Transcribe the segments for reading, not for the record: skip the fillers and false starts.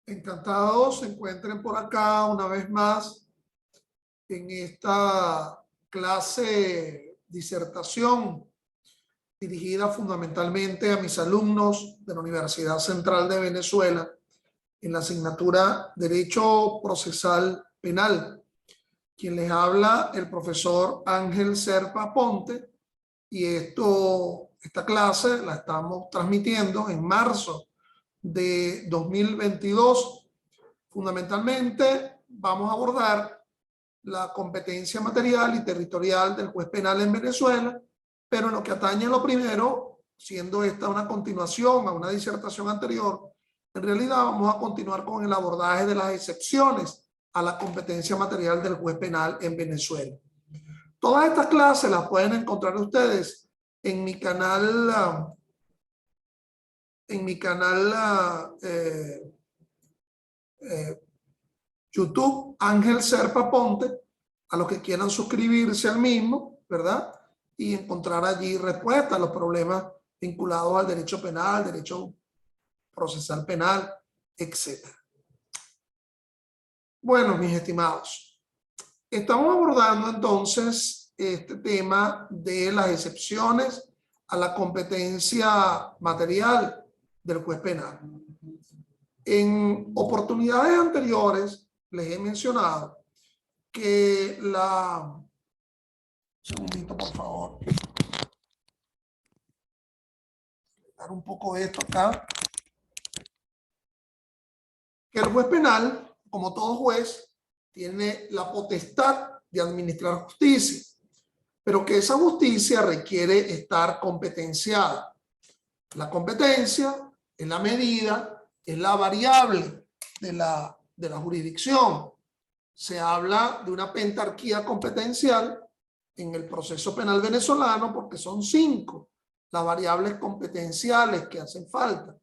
Encantados se encuentren por acá una vez más en esta clase disertación dirigida fundamentalmente a mis alumnos de la Universidad Central de Venezuela en la asignatura Derecho Procesal Penal. Quien les habla, el profesor Ángel Serpa Ponte, y esta clase la estamos transmitiendo en marzo de 2022. Fundamentalmente vamos a abordar la competencia material y territorial del juez penal en Venezuela, pero en lo que atañe a lo primero, siendo esta una continuación a una disertación anterior, en realidad vamos a continuar con el abordaje de las excepciones a la competencia material del juez penal en Venezuela. Todas estas clases las pueden encontrar ustedes en mi canal, YouTube, Ángel Serpa Ponte, a los que quieran suscribirse al mismo, ¿verdad? Y encontrar allí respuestas a los problemas vinculados al derecho penal, derecho procesal penal, etc. Bueno, mis estimados, estamos abordando entonces este tema de las excepciones a la competencia material del juez penal. En oportunidades anteriores les he mencionado que un segundito, por favor. Dar un poco de esto acá. Que el juez penal, como todo juez, tiene la potestad de administrar justicia, pero que esa justicia requiere estar competenciada. La competencia es la medida, es la variable de la jurisdicción. Se habla de una pentarquía competencial en el proceso penal venezolano porque son 5 las variables competenciales que hacen falta,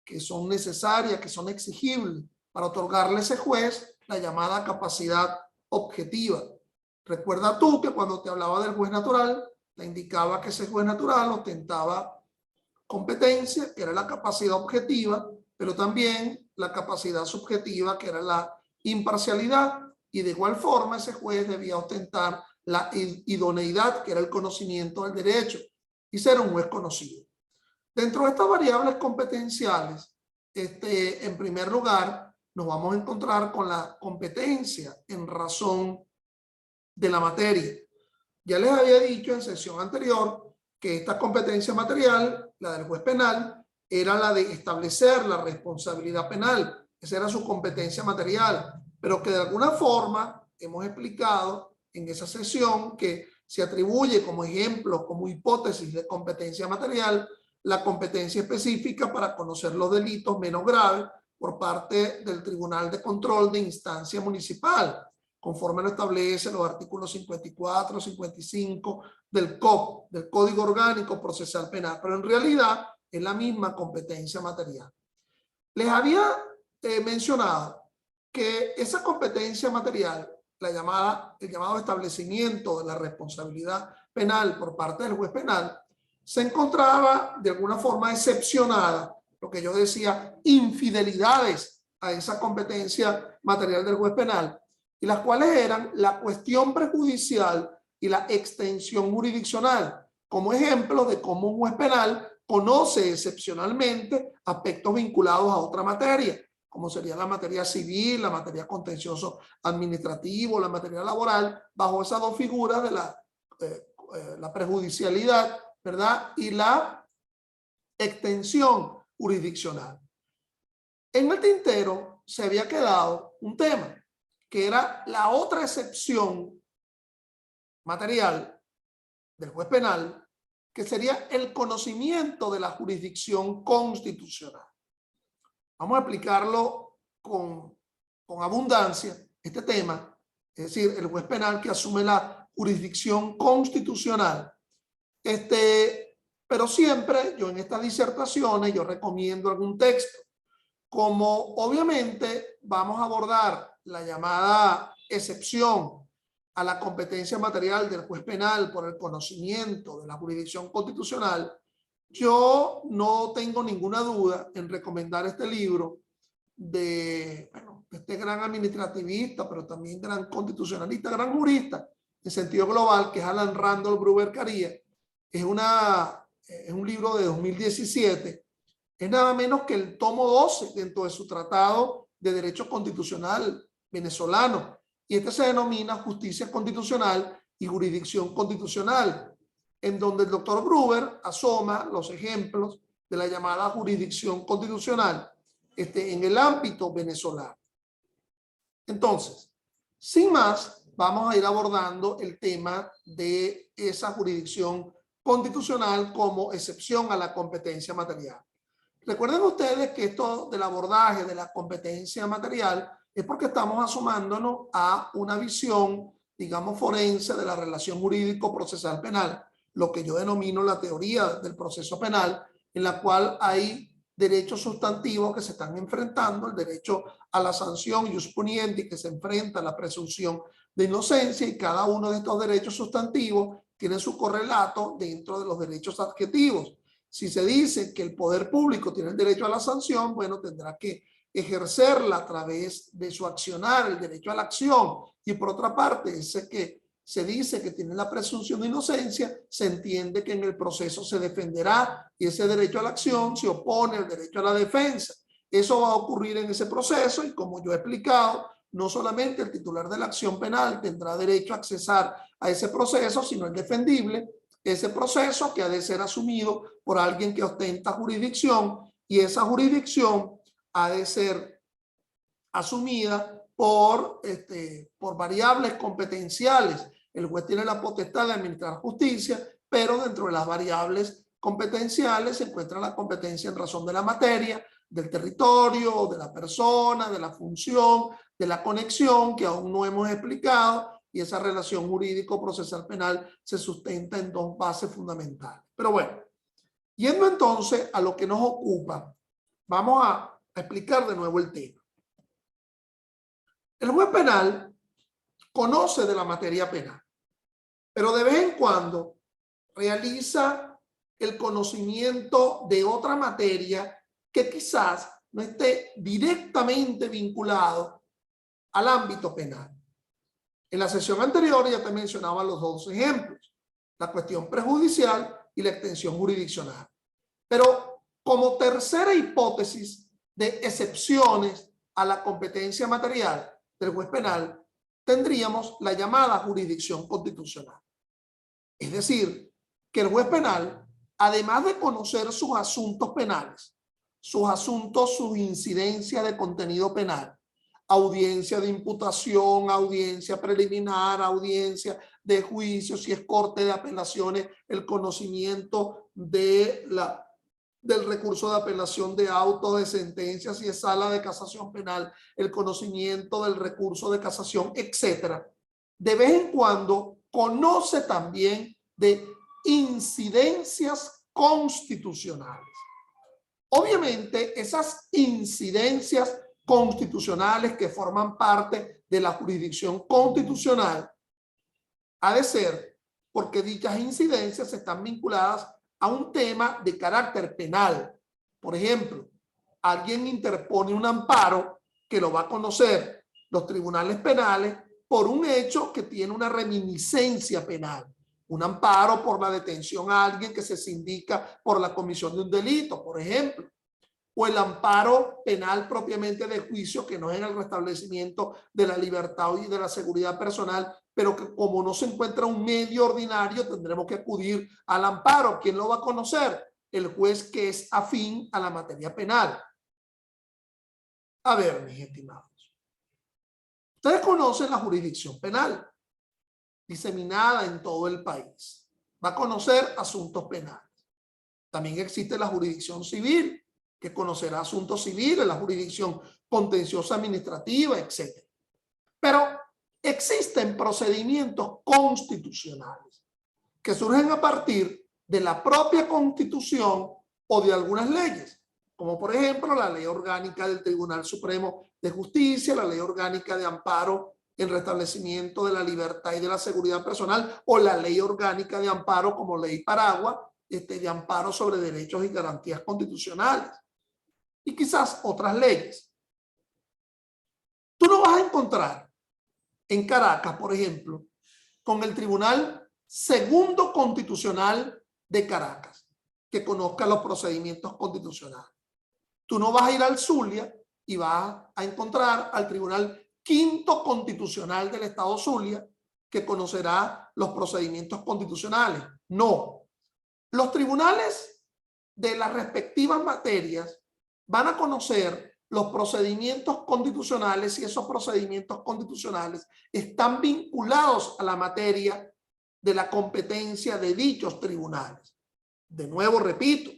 que son necesarias, que son exigibles para otorgarle a ese juez la llamada capacidad objetiva. Recuerda tú que cuando te hablaba del juez natural, te indicaba que ese juez natural ostentaba competencia, que era la capacidad objetiva, pero también la capacidad subjetiva, que era la imparcialidad, y de igual forma ese juez debía ostentar la idoneidad, que era el conocimiento del derecho, y ser un juez conocido. Dentro de estas variables competenciales, en primer lugar, nos vamos a encontrar con la competencia en razón de la materia. Ya les había dicho en sesión anterior que esta competencia material, la del juez penal, era la de establecer la responsabilidad penal. Esa era su competencia material, pero que de alguna forma hemos explicado en esa sesión que se atribuye como ejemplo, como hipótesis de competencia material, la competencia específica para conocer los delitos menos graves por parte del Tribunal de Control de Instancia Municipal, conforme lo establece los artículos 54, 55 del COP, del Código Orgánico Procesal Penal, pero en realidad es la misma competencia material. Les había mencionado que esa competencia material, el llamado establecimiento de la responsabilidad penal por parte del juez penal, se encontraba de alguna forma excepcionada, lo que yo decía, infidelidades a esa competencia material del juez penal, y las cuales eran la cuestión prejudicial y la extensión jurisdiccional, como ejemplo de cómo un juez penal conoce excepcionalmente aspectos vinculados a otra materia, como sería la materia civil, la materia contencioso administrativo, la materia laboral, bajo esas dos figuras de la prejudicialidad, ¿verdad? Y la extensión jurisdiccional. En el tintero se había quedado un tema, que era la otra excepción material del juez penal, que sería el conocimiento de la jurisdicción constitucional. Vamos a explicarlo con abundancia, este tema, es decir, el juez penal que asume la jurisdicción constitucional. Pero siempre yo en estas disertaciones yo recomiendo algún texto. Como obviamente vamos a abordar la llamada excepción a la competencia material del juez penal por el conocimiento de la jurisdicción constitucional, yo no tengo ninguna duda en recomendar este libro bueno, este gran administrativista, pero también gran constitucionalista, gran jurista, en sentido global, que es Alan Randall Gruber Caría. Es un libro de 2017. Es nada menos que el tomo 12 dentro de su tratado de derecho constitucional venezolano. Y este se denomina Justicia Constitucional y Jurisdicción Constitucional, en donde el doctor Gruber asoma los ejemplos de la llamada jurisdicción constitucional en el ámbito venezolano. Entonces, sin más, vamos a ir abordando el tema de esa jurisdicción constitucional como excepción a la competencia material. Recuerden ustedes que esto del abordaje de la competencia material es porque estamos asomándonos a una visión, digamos, forense de la relación jurídico-procesal penal, lo que yo denomino la teoría del proceso penal, en la cual hay derechos sustantivos que se están enfrentando, el derecho a la sanción ius puniendi, que se enfrenta a la presunción de inocencia, y cada uno de estos derechos sustantivos tiene su correlato dentro de los derechos adjetivos. Si se dice que el poder público tiene el derecho a la sanción, bueno, tendrá que ejercerla a través de su accionar, el derecho a la acción. Y por otra parte, ese que se dice que tiene la presunción de inocencia, se entiende que en el proceso se defenderá, y ese derecho a la acción se opone al derecho a la defensa. Eso va a ocurrir en ese proceso, y como yo he explicado, no solamente el titular de la acción penal tendrá derecho a accesar a ese proceso, sino el defendible, ese proceso que ha de ser asumido por alguien que ostenta jurisdicción, y esa jurisdicción ha de ser asumida por variables competenciales. El juez tiene la potestad de administrar justicia, pero dentro de las variables competenciales se encuentra la competencia en razón de la materia, del territorio, de la persona, de la función, de la conexión, que aún no hemos explicado, y esa relación jurídico-procesal penal se sustenta en dos bases fundamentales. Pero bueno, yendo entonces a lo que nos ocupa, vamos a explicar de nuevo el tema. El juez penal conoce de la materia penal, pero de vez en cuando realiza el conocimiento de otra materia que quizás no esté directamente vinculado al ámbito penal. En la sesión anterior ya te mencionaba los dos ejemplos, la cuestión prejudicial y la extensión jurisdiccional. Pero como tercera hipótesis de excepciones a la competencia material del juez penal, tendríamos la llamada jurisdicción constitucional. Es decir, que el juez penal, además de conocer sus asuntos penales, sus incidencias de contenido penal, audiencia de imputación, audiencia preliminar, audiencia de juicio, si es corte de apelaciones, el conocimiento del recurso de apelación de auto de sentencia, si es sala de casación penal, el conocimiento del recurso de casación, etcétera. De vez en cuando conoce también de incidencias constitucionales. Obviamente, esas incidencias constitucionales que forman parte de la jurisdicción constitucional ha de ser porque dichas incidencias están vinculadas a un tema de carácter penal. Por ejemplo, alguien interpone un amparo que lo va a conocer los tribunales penales por un hecho que tiene una reminiscencia penal. Un amparo por la detención a alguien que se sindica por la comisión de un delito, por ejemplo. O el amparo penal propiamente de juicio, que no es en el restablecimiento de la libertad y de la seguridad personal, pero que como no se encuentra un medio ordinario, tendremos que acudir al amparo. ¿Quién lo va a conocer? El juez que es afín a la materia penal. A ver, mis estimados, ustedes conocen la jurisdicción penal diseminada en todo el país. Va a conocer asuntos penales. También existe la jurisdicción civil, que conocerá asuntos civiles, la jurisdicción contenciosa administrativa, etc. Pero existen procedimientos constitucionales que surgen a partir de la propia Constitución o de algunas leyes, como por ejemplo la Ley Orgánica del Tribunal Supremo de Justicia, la Ley Orgánica de Amparo en restablecimiento de la libertad y de la seguridad personal, o la Ley Orgánica de Amparo como ley paraguas de amparo sobre derechos y garantías constitucionales, y quizás otras leyes. Tú no vas a encontrar en Caracas, por ejemplo, con el Tribunal Segundo Constitucional de Caracas, que conozca los procedimientos constitucionales. Tú no vas a ir al Zulia y vas a encontrar al Tribunal Quinto Constitucional del Estado Zulia, que conocerá los procedimientos constitucionales. No. Los tribunales de las respectivas materias van a conocer los procedimientos constitucionales y esos procedimientos constitucionales están vinculados a la materia de la competencia de dichos tribunales. De nuevo, repito,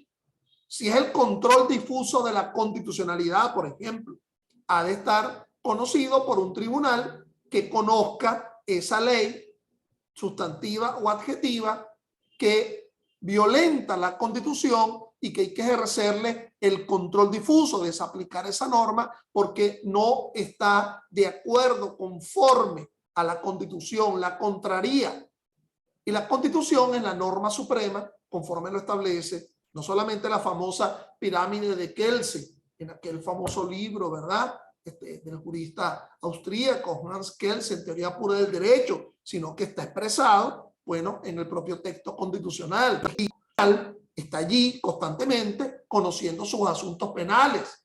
si es el control difuso de la constitucionalidad, por ejemplo, ha de estar conocido por un tribunal que conozca esa ley sustantiva o adjetiva que violenta la Constitución y que hay que ejercerle el control difuso, desaplicar esa norma porque no está de acuerdo, conforme a la Constitución, la contraría. Y la Constitución es la norma suprema, conforme lo establece no solamente la famosa pirámide de Kelsen, en aquel famoso libro, ¿verdad?, del jurista austríaco Hans Kelsen, Teoría Pura del Derecho, sino que está expresado, bueno, en el propio texto constitucional. Y está allí constantemente conociendo sus asuntos penales.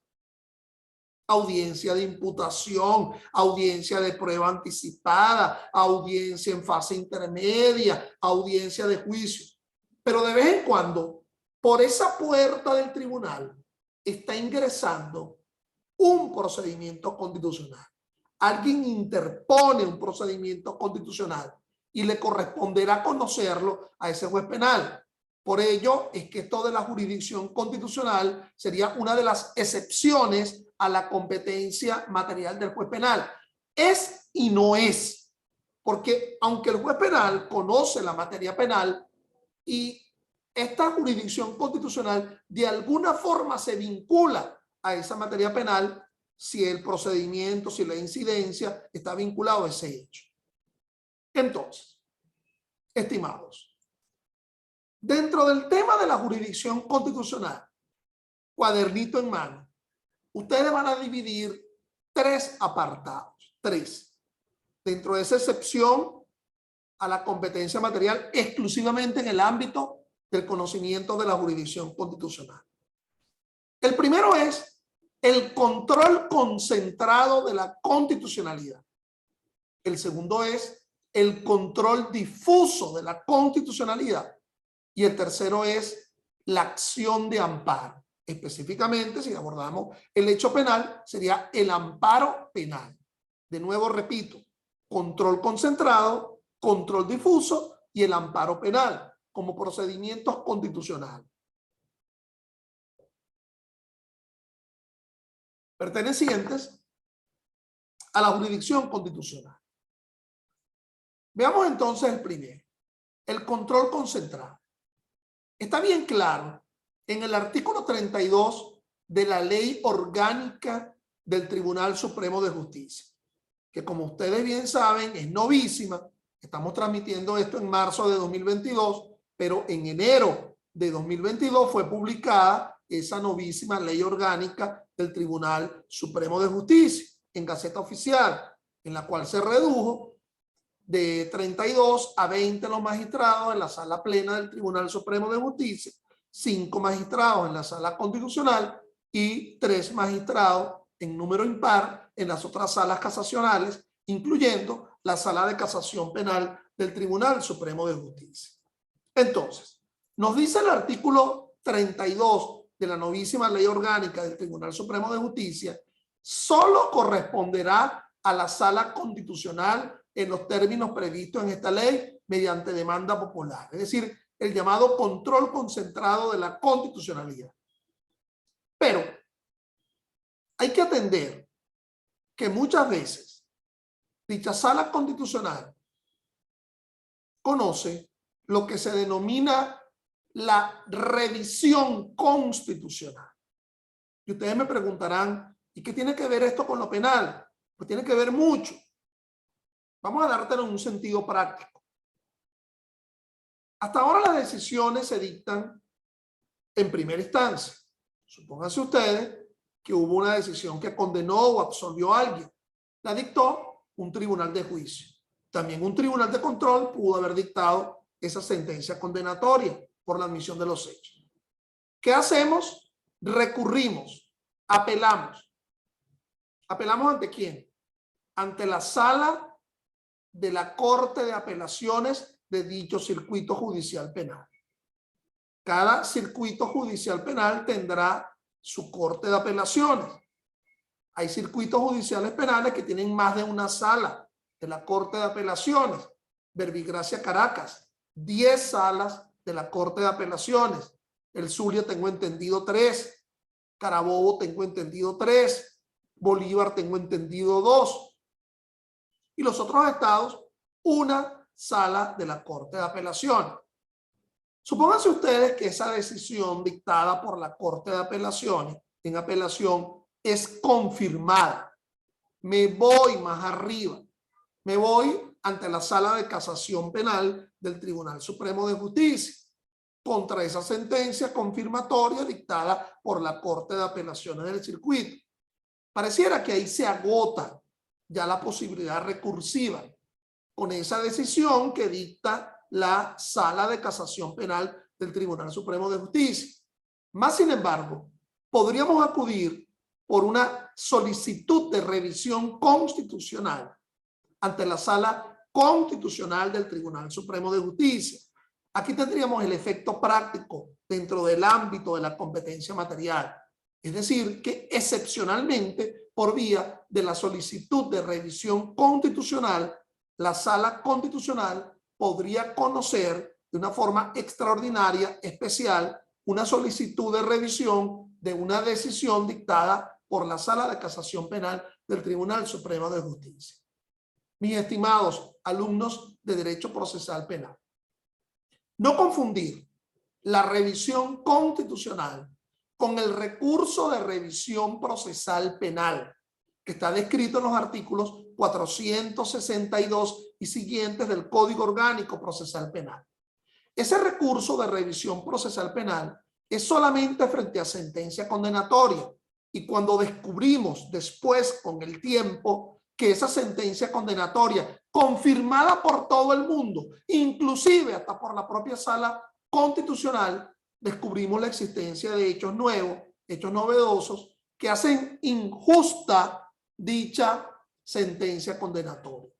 Audiencia de imputación, audiencia de prueba anticipada, audiencia en fase intermedia, audiencia de juicio. Pero de vez en cuando, por esa puerta del tribunal, está ingresando un procedimiento constitucional. Alguien interpone un procedimiento constitucional y le corresponderá conocerlo a ese juez penal. Por ello es que esto de la jurisdicción constitucional sería una de las excepciones a la competencia material del juez penal. Es y no es, porque aunque el juez penal conoce la materia penal y esta jurisdicción constitucional de alguna forma se vincula a esa materia penal si el procedimiento, si la incidencia está vinculado a ese hecho. Entonces, estimados, dentro del tema de la jurisdicción constitucional, cuadernito en mano, ustedes van a dividir tres apartados, dentro de esa excepción a la competencia material exclusivamente en el ámbito del conocimiento de la jurisdicción constitucional. El primero es el control concentrado de la constitucionalidad. El segundo es el control difuso de la constitucionalidad. Y el tercero es la acción de amparo. Específicamente, si abordamos el hecho penal, sería el amparo penal. De nuevo, repito, control concentrado, control difuso y el amparo penal como procedimientos constitucionales. Pertenecientes a la jurisdicción constitucional. Veamos entonces el primero, el control concentrado. Está bien claro en el artículo 32 de la Ley Orgánica del Tribunal Supremo de Justicia, que como ustedes bien saben es novísima. Estamos transmitiendo esto en marzo de 2022, pero en enero de 2022 fue publicada esa novísima Ley Orgánica del Tribunal Supremo de Justicia en Gaceta Oficial, en la cual se redujo de 32 a 20 los magistrados en la sala plena del Tribunal Supremo de Justicia, 5 magistrados en la sala constitucional y 3 magistrados en número impar en las otras salas casacionales, incluyendo la sala de casación penal del Tribunal Supremo de Justicia. Entonces, nos dice el artículo 32 de la novísima Ley Orgánica del Tribunal Supremo de Justicia, solo corresponderá a la sala constitucional en los términos previstos en esta ley mediante demanda popular, es decir, el llamado control concentrado de la constitucionalidad. Pero hay que atender que muchas veces dicha sala constitucional conoce lo que se denomina la revisión constitucional. Y ustedes me preguntarán, ¿y qué tiene que ver esto con lo penal? Pues tiene que ver mucho. Vamos a dártelo en un sentido práctico. Hasta ahora las decisiones se dictan en primera instancia. Supónganse ustedes que hubo una decisión que condenó o absolvió a alguien. la dictó un tribunal de juicio. También un tribunal de control pudo haber dictado esa sentencia condenatoria por la admisión de los hechos. ¿Qué hacemos? Recurrimos, apelamos. ¿Apelamos ante quién? Ante la sala de la Corte de Apelaciones de dicho circuito judicial penal. Cada circuito judicial penal tendrá su corte de apelaciones. Hay circuitos judiciales penales que tienen más de una sala de la Corte de Apelaciones. Verbigracia, Caracas, 10 salas de la Corte de Apelaciones. El Zulia tengo entendido 3. Carabobo tengo entendido 3. Bolívar tengo entendido 2. Y los otros estados, una sala de la Corte de Apelaciones. Supónganse ustedes que esa decisión dictada por la Corte de Apelaciones en apelación es confirmada. Me voy más arriba. Me voy ante la Sala de Casación Penal del Tribunal Supremo de Justicia contra esa sentencia confirmatoria dictada por la Corte de Apelaciones del circuito. Pareciera que ahí se agota ya la posibilidad recursiva con esa decisión que dicta la Sala de Casación Penal del Tribunal Supremo de Justicia. Más sin embargo, podríamos acudir por una solicitud de revisión constitucional ante la Sala Constitucional del Tribunal Supremo de Justicia. Aquí tendríamos el efecto práctico dentro del ámbito de la competencia material. Es decir, que excepcionalmente, por vía de la solicitud de revisión constitucional, la Sala Constitucional podría conocer de una forma extraordinaria, especial, una solicitud de revisión de una decisión dictada por la Sala de Casación Penal del Tribunal Supremo de Justicia. Mis estimados alumnos de Derecho Procesal Penal, no confundir la revisión constitucional con el recurso de revisión procesal penal, que está descrito en los artículos 462 y siguientes del Código Orgánico Procesal Penal. Ese recurso de revisión procesal penal es solamente frente a sentencia condenatoria, y cuando descubrimos después con el tiempo que esa sentencia condenatoria, confirmada por todo el mundo, inclusive hasta por la propia Sala Constitucional, descubrimos la existencia de hechos nuevos, hechos novedosos, que hacen injusta dicha sentencia condenatoria.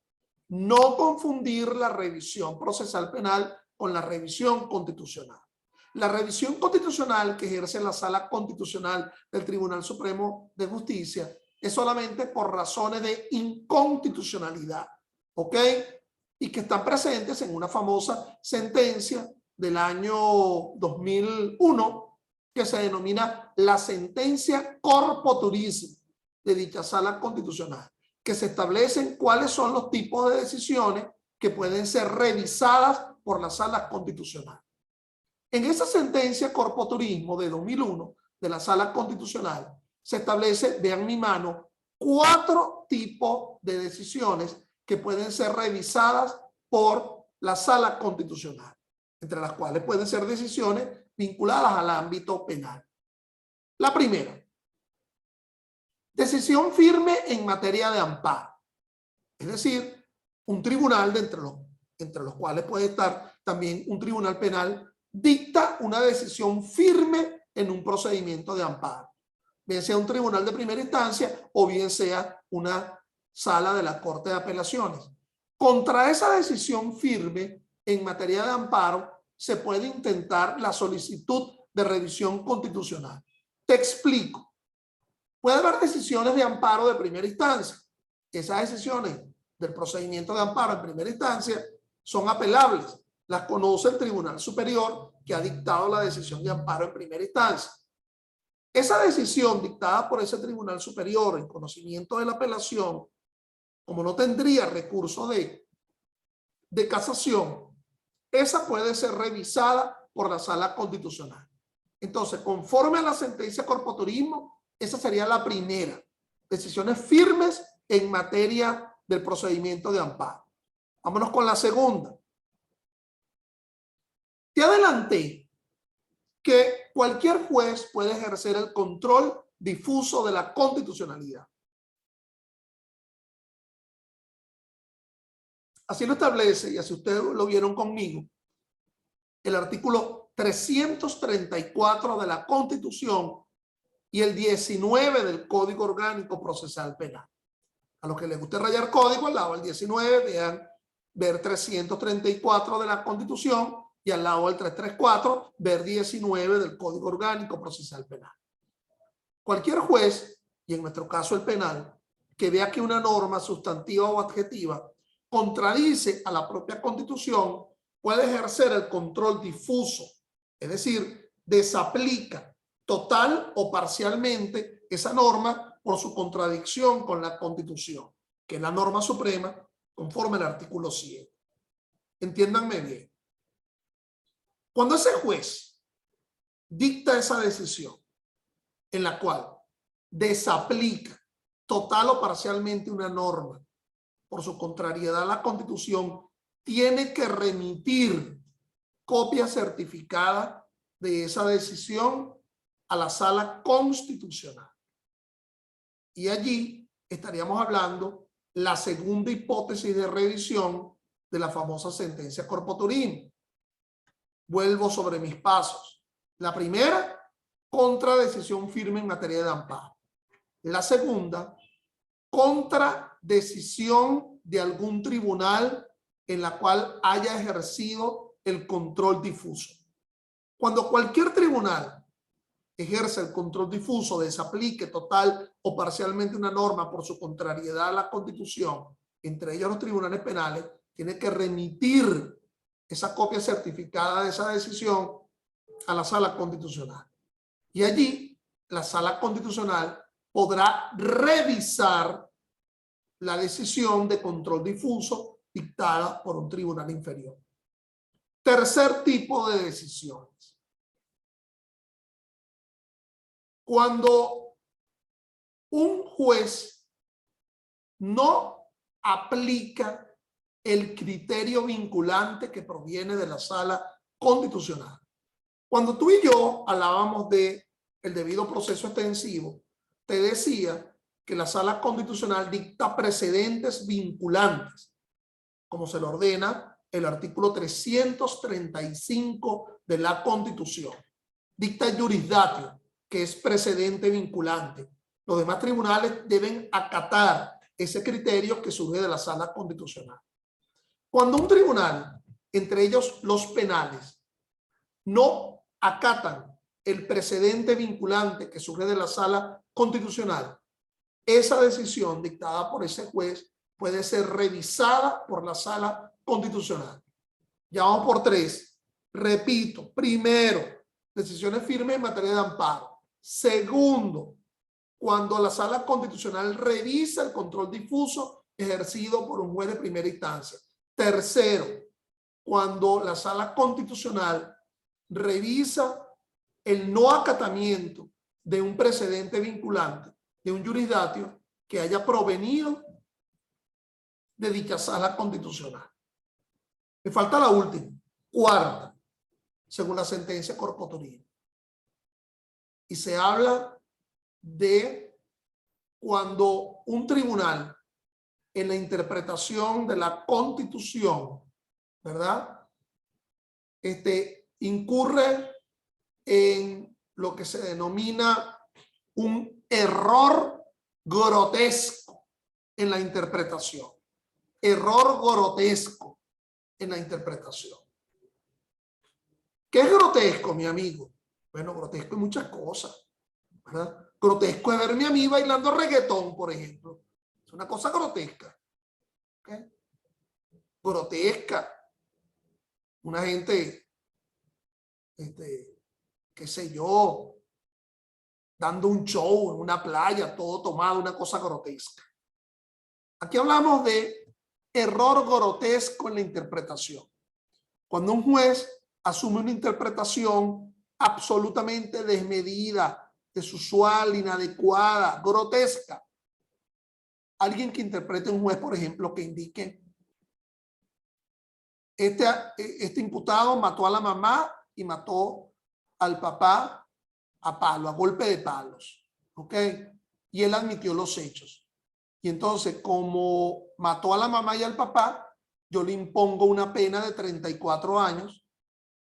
No confundir la revisión procesal penal con la revisión constitucional. La revisión constitucional que ejerce la Sala Constitucional del Tribunal Supremo de Justicia es solamente por razones de inconstitucionalidad, ¿ok? Y que están presentes en una famosa sentencia del año 2001 que se denomina la sentencia corpo turismo de dicha Sala Constitucional, que se establecen cuáles son los tipos de decisiones que pueden ser revisadas por la Sala Constitucional. En esa sentencia corpo turismo de 2001 de la Sala Constitucional se establece, vean mi mano, 4 tipos de decisiones que pueden ser revisadas por la Sala Constitucional, entre las cuales pueden ser decisiones vinculadas al ámbito penal. La primera, decisión firme en materia de amparo, es decir, un tribunal de entre los cuales puede estar también un tribunal penal, dicta una decisión firme en un procedimiento de amparo, bien sea un tribunal de primera instancia o bien sea una sala de la Corte de Apelaciones. Contra esa decisión firme en materia de amparo se puede intentar la solicitud de revisión constitucional. Te explico. Puede haber decisiones de amparo de primera instancia. Esas decisiones del procedimiento de amparo en primera instancia son apelables. Las conoce el Tribunal Superior que ha dictado la decisión de amparo en primera instancia. Esa decisión dictada por ese Tribunal Superior en conocimiento de la apelación, como no tendría recurso de casación, esa puede ser revisada por la Sala Constitucional. Entonces, conforme a la sentencia corpo turismo, esa sería la primera. Decisiones firmes en materia del procedimiento de amparo. Vámonos con la segunda. Te adelanté que cualquier juez puede ejercer el control difuso de la constitucionalidad. Así lo establece, y así ustedes lo vieron conmigo, el artículo 334 de la Constitución y el 19 del Código Orgánico Procesal Penal. A los que les guste rayar código, al lado del 19, vean ver 334 de la Constitución y al lado del 334, ver 19 del Código Orgánico Procesal Penal. Cualquier juez, y en nuestro caso el penal, que vea que una norma sustantiva o adjetiva contradice a la propia Constitución, puede ejercer el control difuso, es decir, desaplica total o parcialmente esa norma por su contradicción con la Constitución, que es la norma suprema conforme al artículo 7. Entiéndanme bien. Cuando ese juez dicta esa decisión en la cual desaplica total o parcialmente una norma por su contrariedad a la Constitución, tiene que remitir copia certificada de esa decisión a la Sala Constitucional. Y allí estaríamos hablando la segunda hipótesis de revisión de la famosa sentencia Corpo Turini. Vuelvo sobre mis pasos. La primera, contra decisión firme en materia de amparo. La segunda, contra decisión de algún tribunal en la cual haya ejercido el control difuso. Cuando cualquier tribunal ejerce el control difuso, desaplique total o parcialmente una norma por su contrariedad a la Constitución, entre ellos los tribunales penales, tiene que remitir esa copia certificada de esa decisión a la Sala Constitucional. Y allí la Sala Constitucional podrá revisar la decisión de control difuso dictada por un tribunal inferior. Tercer tipo de decisiones. Cuando un juez no aplica el criterio vinculante que proviene de la Sala Constitucional. Cuando tú y yo hablábamos de el debido proceso extensivo, te decía que la Sala Constitucional dicta precedentes vinculantes, como se le ordena el artículo 335 de la Constitución. Dicta jurisdatio, que es precedente vinculante. Los demás tribunales deben acatar ese criterio que surge de la Sala Constitucional. Cuando un tribunal, entre ellos los penales, no acatan el precedente vinculante que surge de la Sala Constitucional, esa decisión dictada por ese juez puede ser revisada por la Sala Constitucional. Ya vamos por tres. Repito, primero, decisiones firmes en materia de amparo. Segundo, cuando la Sala Constitucional revisa el control difuso ejercido por un juez de primera instancia. Tercero, cuando la Sala Constitucional revisa el no acatamiento de un precedente vinculante, de un jurisdatio que haya provenido de dicha Sala Constitucional. Me falta la última, cuarta, según la sentencia Corpo Turini. Y se habla de cuando un tribunal en la interpretación de la Constitución, ¿verdad? Incurre en lo que se denomina un error grotesco en la interpretación. Error grotesco en la interpretación. ¿Qué es grotesco, mi amigo? Bueno, grotesco es muchas cosas, ¿verdad? Grotesco es verme a mí bailando reggaetón, por ejemplo. Es una cosa grotesca. ¿Okay? Grotesca. Una gente, qué sé yo, dando un show en una playa, todo tomado, una cosa grotesca. Aquí hablamos de error grotesco en la interpretación. Cuando un juez asume una interpretación absolutamente desmedida, desusual, inadecuada, grotesca. Alguien que interprete un juez, por ejemplo, que indique este imputado mató a la mamá y mató al papá a golpe de palos, ¿ok? Y él admitió los hechos. Y entonces, como mató a la mamá y al papá, yo le impongo una pena de 34 años,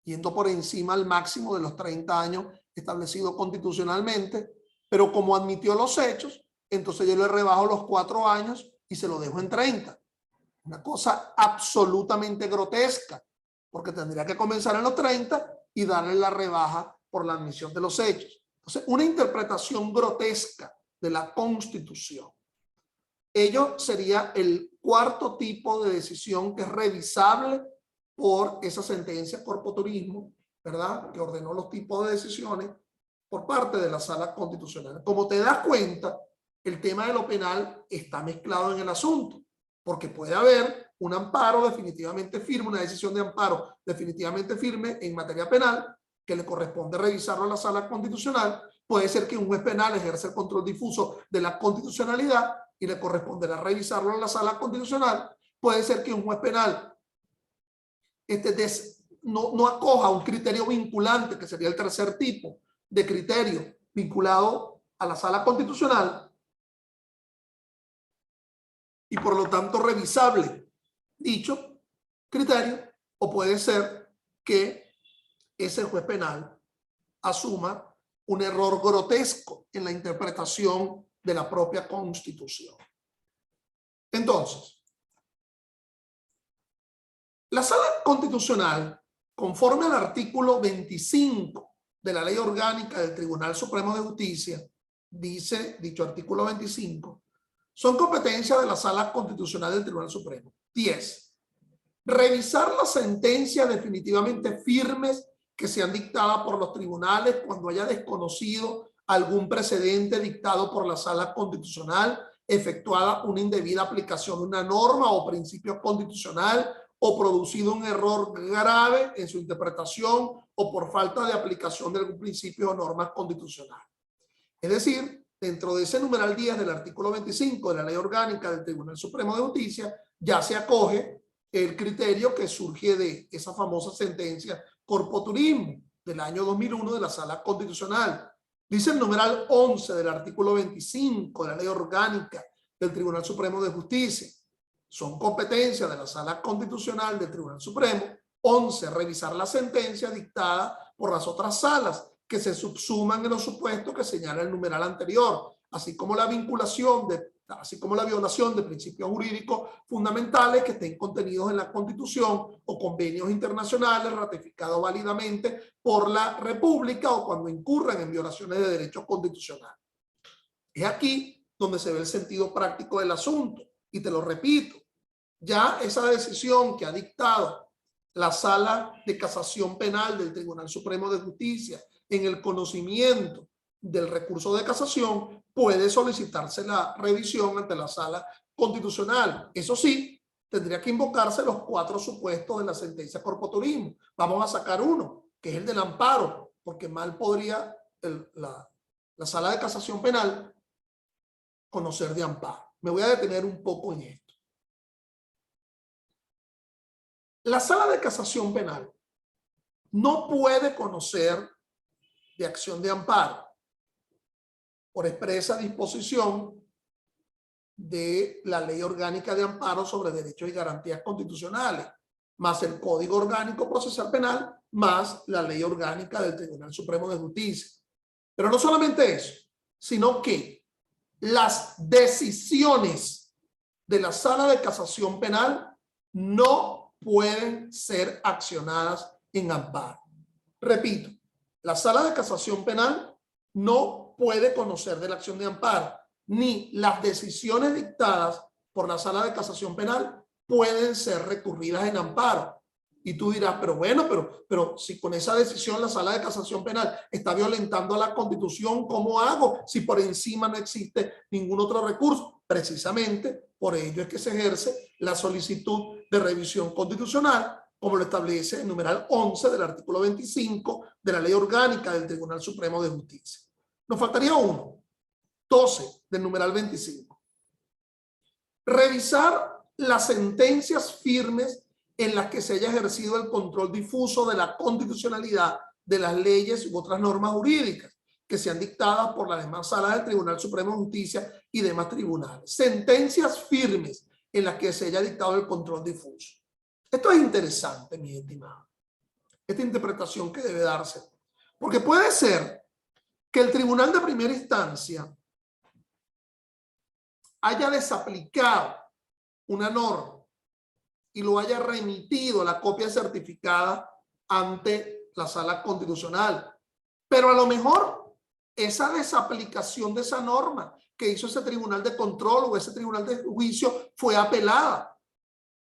yendo por encima al máximo de los 30 años establecido constitucionalmente, pero como admitió los hechos, entonces yo le rebajo los 4 años y se lo dejo en 30. Una cosa absolutamente grotesca, porque tendría que comenzar en los 30 y darle la rebaja por la admisión de los hechos. Entonces, una interpretación grotesca de la Constitución. Ello sería el cuarto tipo de decisión que es revisable por esa sentencia corpo turismo, ¿verdad? Que ordenó los tipos de decisiones por parte de la Sala Constitucional. Como te das cuenta, el tema de lo penal está mezclado en el asunto, porque puede haber un amparo definitivamente firme, una decisión de amparo definitivamente firme en materia penal, que le corresponde revisarlo a la Sala Constitucional. Puede ser que un juez penal ejerza el control difuso de la constitucionalidad y le corresponderá revisarlo en la Sala Constitucional. Puede ser que un juez penal no acoja un criterio vinculante, que sería el tercer tipo de criterio vinculado a la Sala Constitucional, y por lo tanto revisable dicho criterio, o puede ser que ese juez penal asuma un error grotesco en la interpretación de la propia Constitución. Entonces, la Sala Constitucional, conforme al artículo 25 de la Ley Orgánica del Tribunal Supremo de Justicia, dice dicho artículo 25, son competencia de la Sala Constitucional del Tribunal Supremo. 10. Revisar las sentencias definitivamente firmes que sean dictadas por los tribunales cuando haya desconocido algún precedente dictado por la Sala Constitucional, efectuada una indebida aplicación de una norma o principio constitucional, o producido un error grave en su interpretación, o por falta de aplicación de algún principio o norma constitucional. Es decir, dentro de ese numeral 10 del artículo 25 de la Ley Orgánica del Tribunal Supremo de Justicia, ya se acoge el criterio que surge de esa famosa sentencia Corpo Turismo del año 2001 de la Sala Constitucional. Dice el numeral 11 del artículo 25 de la Ley Orgánica del Tribunal Supremo de Justicia. Son competencias de la Sala Constitucional del Tribunal Supremo. 11. Revisar la sentencia dictada por las otras salas que se subsuman en los supuestos que señala el numeral anterior, así como la violación de principios jurídicos fundamentales que estén contenidos en la Constitución o convenios internacionales ratificados válidamente por la República o cuando incurran en violaciones de derechos constitucionales. Es aquí donde se ve el sentido práctico del asunto. Y te lo repito, ya esa decisión que ha dictado la Sala de Casación Penal del Tribunal Supremo de Justicia en el conocimiento del recurso de casación, puede solicitarse la revisión ante la Sala Constitucional. Eso sí, tendría que invocarse los 4 supuestos de la sentencia Corpo Turismo. Vamos a sacar uno, que es el del amparo, porque mal podría la Sala de Casación Penal conocer de amparo. Me voy a detener un poco en esto. La Sala de Casación Penal no puede conocer de acción de amparo por expresa disposición de la Ley Orgánica de Amparo sobre Derechos y Garantías Constitucionales, más el Código Orgánico Procesal Penal, más la Ley Orgánica del Tribunal Supremo de Justicia. Pero no solamente eso, sino que las decisiones de la Sala de Casación Penal no pueden ser accionadas en amparo. Repito, la Sala de Casación Penal no puede conocer de la acción de amparo, ni las decisiones dictadas por la Sala de Casación Penal pueden ser recurridas en amparo. Y tú dirás, pero bueno, pero si con esa decisión la Sala de Casación Penal está violentando a la Constitución, ¿cómo hago si por encima no existe ningún otro recurso? Precisamente por ello es que se ejerce la solicitud de revisión constitucional, como lo establece el numeral 11 del artículo 25 de la Ley Orgánica del Tribunal Supremo de Justicia. Nos faltaría uno, 12 del numeral 25. Revisar las sentencias firmes en las que se haya ejercido el control difuso de la constitucionalidad de las leyes u otras normas jurídicas que sean dictadas por las demás salas del Tribunal Supremo de Justicia y demás tribunales. Sentencias firmes en las que se haya dictado el control difuso. Esto es interesante, mi estimado, esta interpretación que debe darse, porque puede ser que el tribunal de primera instancia haya desaplicado una norma y lo haya remitido la copia certificada ante la sala constitucional. Pero a lo mejor esa desaplicación de esa norma que hizo ese tribunal de control o ese tribunal de juicio fue apelada.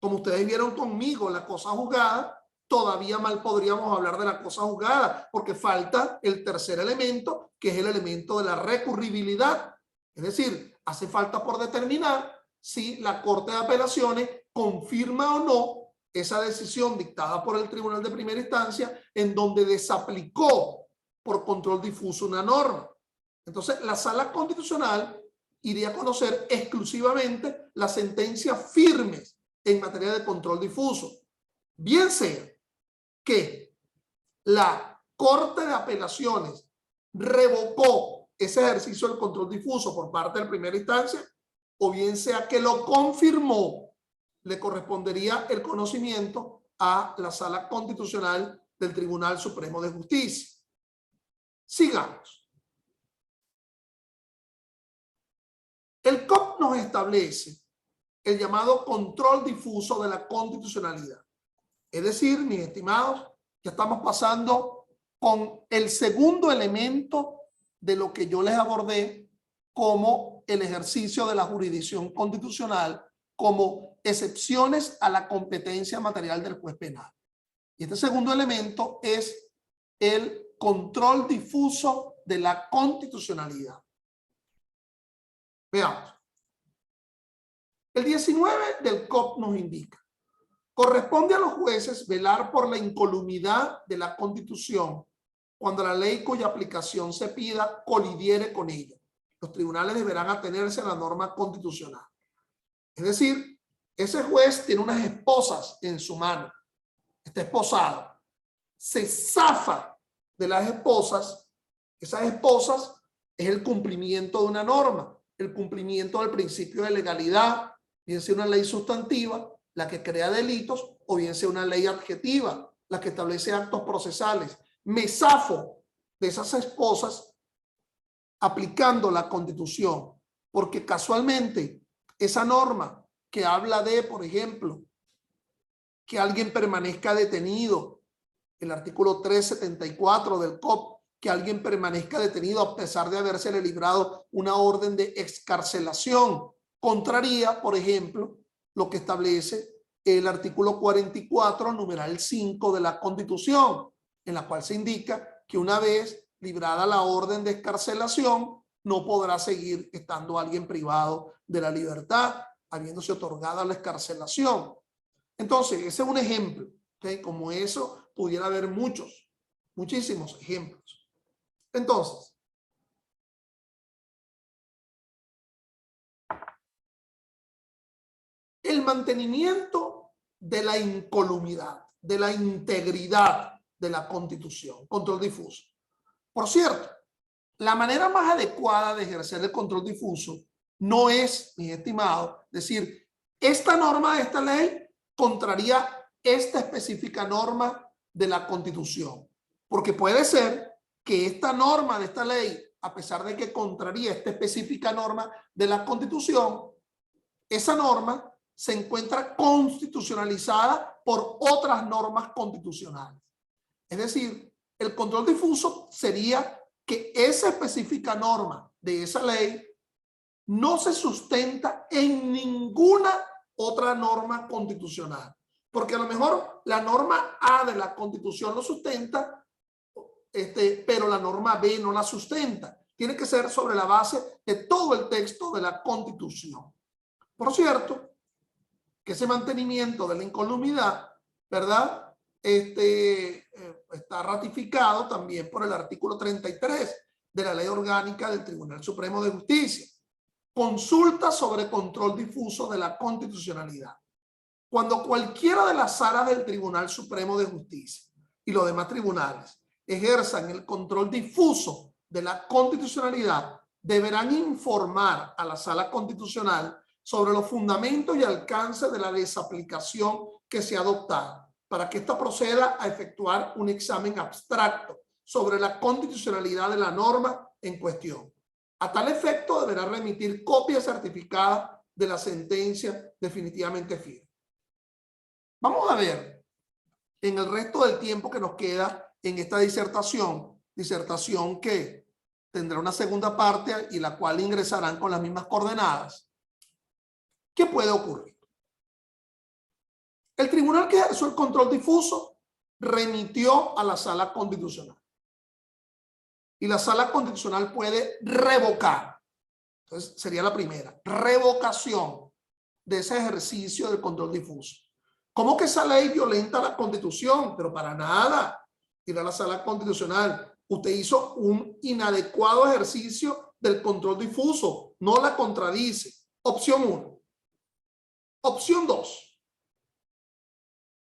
Como ustedes vieron conmigo, la cosa juzgada, todavía mal podríamos hablar de la cosa juzgada, porque falta el tercer elemento, que es el elemento de la recurribilidad. Es decir, hace falta por determinar si la Corte de Apelaciones confirma o no esa decisión dictada por el Tribunal de Primera Instancia en donde desaplicó por control difuso una norma. Entonces, la Sala Constitucional iría a conocer exclusivamente las sentencias firmes en materia de control difuso. Bien sea que la Corte de Apelaciones revocó ese ejercicio del control difuso por parte de primera instancia, o bien sea que lo confirmó, le correspondería el conocimiento a la Sala Constitucional del Tribunal Supremo de Justicia. Sigamos. El COP nos establece el llamado control difuso de la constitucionalidad. Es decir, mis estimados, ya estamos pasando con el segundo elemento de lo que yo les abordé como el ejercicio de la jurisdicción constitucional como excepciones a la competencia material del juez penal. Y este segundo elemento es el control difuso de la constitucionalidad. Veamos. El 19 del COP nos indica: corresponde a los jueces velar por la incolumidad de la Constitución cuando la ley cuya aplicación se pida colidiere con ella. Los tribunales deberán atenerse a la norma constitucional. Es decir, ese juez tiene unas esposas en su mano, está esposado, se zafa de las esposas. Esas esposas es el cumplimiento de una norma, el cumplimiento del principio de legalidad, bien sea una ley sustantiva, la que crea delitos, o bien sea una ley adjetiva, la que establece actos procesales. Me zafo de esas esposas aplicando la Constitución, porque casualmente esa norma que habla de, por ejemplo, que alguien permanezca detenido, el artículo 374 del COP, que alguien permanezca detenido a pesar de habérsele librado una orden de excarcelación, contraría, por ejemplo, lo que establece el artículo 44, numeral 5 de la Constitución, en la cual se indica que una vez librada la orden de excarcelación, no podrá seguir estando alguien privado de la libertad, habiéndose otorgada la excarcelación. Entonces, ese es un ejemplo, ¿okay? Como eso pudiera haber muchos, muchísimos ejemplos. Entonces, el mantenimiento de la incolumidad, de la integridad de la Constitución, control difuso. Por cierto, la manera más adecuada de ejercer el control difuso no es, mis estimados, decir, esta norma de esta ley contraría esta específica norma de la Constitución. Porque puede ser que esta norma de esta ley, a pesar de que contraría esta específica norma de la Constitución, esa norma se encuentra constitucionalizada por otras normas constitucionales. Es decir, el control difuso sería que esa específica norma de esa ley no se sustenta en ninguna otra norma constitucional. Porque a lo mejor la norma A de la Constitución lo sustenta, pero la norma B no la sustenta. Tiene que ser sobre la base de todo el texto de la Constitución. Por cierto, que ese mantenimiento de la incolumidad, ¿verdad? Está ratificado también por el artículo 33 de la Ley Orgánica del Tribunal Supremo de Justicia. Consulta sobre control difuso de la constitucionalidad. Cuando cualquiera de las salas del Tribunal Supremo de Justicia y los demás tribunales ejerzan el control difuso de la constitucionalidad, deberán informar a la Sala Constitucional sobre los fundamentos y alcance de la desaplicación que se ha adoptado para que ésta proceda a efectuar un examen abstracto sobre la constitucionalidad de la norma en cuestión. A tal efecto, deberá remitir copia certificada de la sentencia definitivamente firme. Vamos a ver en el resto del tiempo que nos queda en esta disertación que tendrá una segunda parte y la cual ingresarán con las mismas coordenadas. ¿Qué puede ocurrir? El tribunal que ejerció el control difuso remitió a la sala constitucional. Y la sala constitucional puede revocar. Entonces, sería la primera. Revocación de ese ejercicio del control difuso. ¿Cómo que esa ley violenta la Constitución? Pero para nada. Ir a la sala constitucional. Usted hizo un inadecuado ejercicio del control difuso. No la contradice. Opción 1. Opción 2.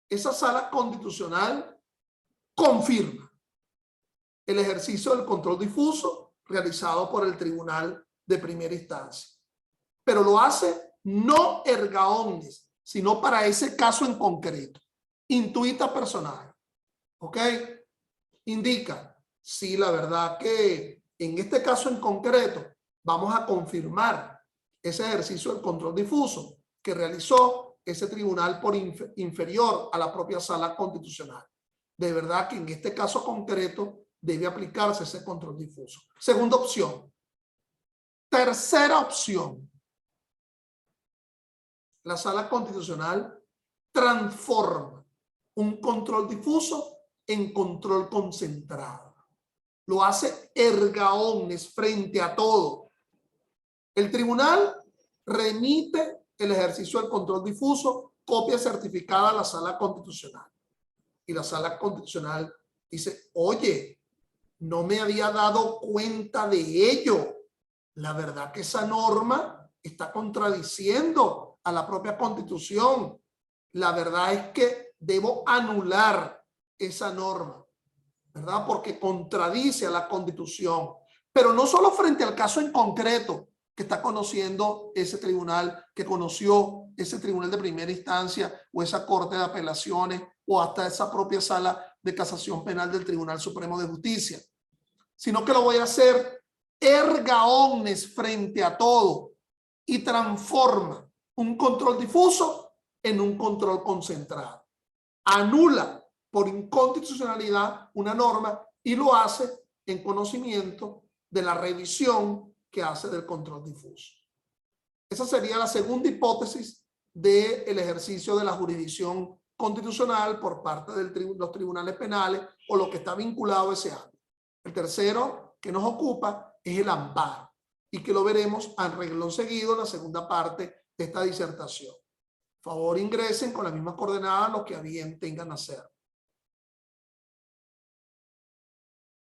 Esa sala constitucional confirma el ejercicio del control difuso realizado por el tribunal de primera instancia. Pero lo hace no erga omnes, sino para ese caso en concreto. Intuita personal. ¿Ok? Indica, sí, la verdad que en este caso en concreto vamos a confirmar ese ejercicio del control difuso que realizó ese tribunal por inferior a la propia sala constitucional. De verdad que en este caso concreto debe aplicarse ese control difuso. Segunda opción. Tercera opción. La sala constitucional transforma un control difuso en control concentrado. Lo hace erga omnes, frente a todo. El tribunal remite el ejercicio del control difuso, copia certificada a la sala constitucional. Y la sala constitucional dice, oye, no me había dado cuenta de ello. La verdad que esa norma está contradiciendo a la propia Constitución. La verdad es que debo anular esa norma, ¿verdad? Porque contradice a la Constitución. Pero no solo frente al caso en concreto que está conociendo ese tribunal, que conoció ese tribunal de primera instancia o esa corte de apelaciones o hasta esa propia sala de casación penal del Tribunal Supremo de Justicia, sino que lo voy a hacer erga omnes, frente a todo, y transforma un control difuso en un control concentrado. Anula por inconstitucionalidad una norma y lo hace en conocimiento de la revisión que hace del control difuso. Esa sería la segunda hipótesis del ejercicio de la jurisdicción constitucional por parte de los tribunales penales o lo que está vinculado a ese ámbito. El tercero que nos ocupa es el amparo y que lo veremos al renglón seguido en la segunda parte de esta disertación. Por favor, ingresen con las mismas coordenadas los que a bien tengan hacer.